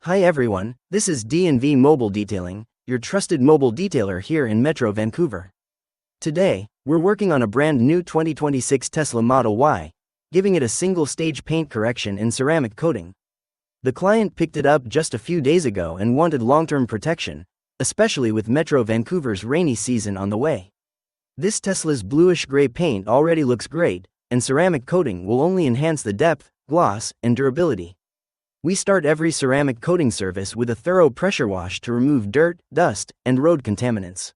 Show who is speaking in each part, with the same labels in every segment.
Speaker 1: Hi everyone, this is D&V Mobile Detailing, your trusted mobile detailer here in Metro Vancouver. Today, we're working on a brand new 2026 Tesla Model Y, giving it a single-stage paint correction and ceramic coating. The client picked it up just a few days ago and wanted long-term protection, especially with Metro Vancouver's rainy season on the way. This Tesla's bluish-gray paint already looks great, and ceramic coating will only enhance the depth, gloss, and durability. We start every ceramic coating service with a thorough pressure wash to remove dirt, dust, and road contaminants.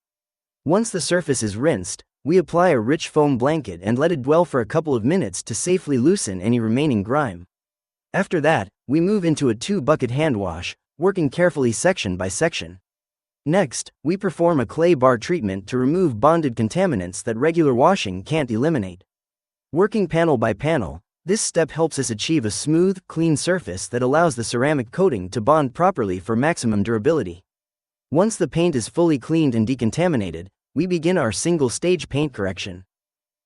Speaker 1: Once the surface is rinsed, we apply a rich foam blanket and let it dwell for a couple of minutes to safely loosen any remaining grime. After that, we move into a 2-bucket hand wash, working carefully section by section. Next, we perform a clay bar treatment to remove bonded contaminants that regular washing can't eliminate. Working panel by panel, this step helps us achieve a smooth, clean surface that allows the ceramic coating to bond properly for maximum durability. Once the paint is fully cleaned and decontaminated, we begin our single-stage paint correction.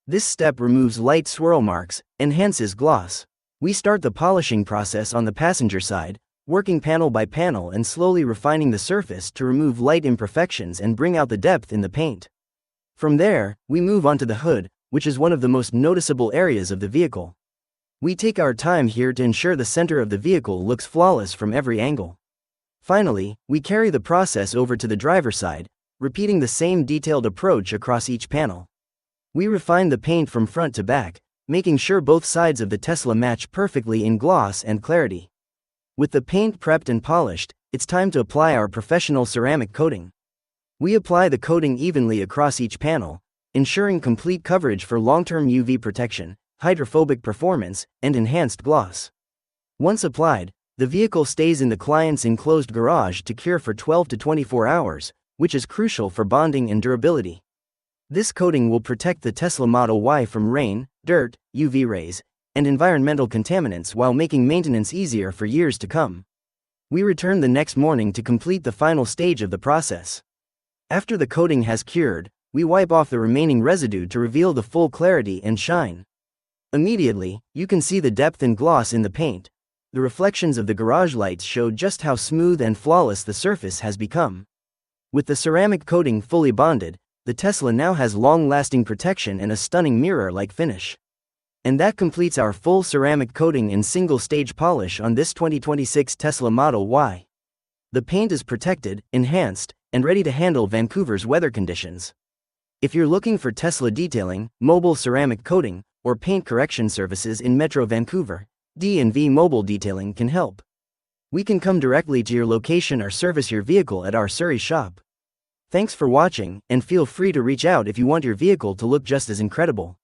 Speaker 1: This step removes light swirl marks, enhances gloss. We start the polishing process on the passenger side, working panel by panel and slowly refining the surface to remove light imperfections and bring out the depth in the paint. From there, we move on to the hood, which is one of the most noticeable areas of the vehicle. We take our time here to ensure the center of the vehicle looks flawless from every angle. Finally, we carry the process over to the driver's side, repeating the same detailed approach across each panel. We refine the paint from front to back, making sure both sides of the Tesla match perfectly in gloss and clarity. With the paint prepped and polished, it's time to apply our professional ceramic coating. We apply the coating evenly across each panel, ensuring complete coverage for long-term UV protection, hydrophobic performance, and enhanced gloss. Once applied, the vehicle stays in the client's enclosed garage to cure for 12 to 24 hours, which is crucial for bonding and durability. This coating will protect the Tesla Model Y from rain, dirt, UV rays, and environmental contaminants while making maintenance easier for years to come. We return the next morning to complete the final stage of the process. After the coating has cured, we wipe off the remaining residue to reveal the full clarity and shine. Immediately, you can see the depth and gloss in the paint. The reflections of the garage lights show just how smooth and flawless the surface has become. With the ceramic coating fully bonded, the Tesla now has long-lasting protection and a stunning mirror-like finish. And that completes our full ceramic coating and single-stage polish on this 2026 Tesla Model Y. The paint is protected, enhanced, and ready to handle Vancouver's weather conditions. If you're looking for Tesla detailing, mobile ceramic coating, or paint correction services in Metro Vancouver, D&V Mobile Detailing can help. We can come directly to your location or service your vehicle at our Surrey shop. Thanks for watching, and feel free to reach out if you want your vehicle to look just as incredible.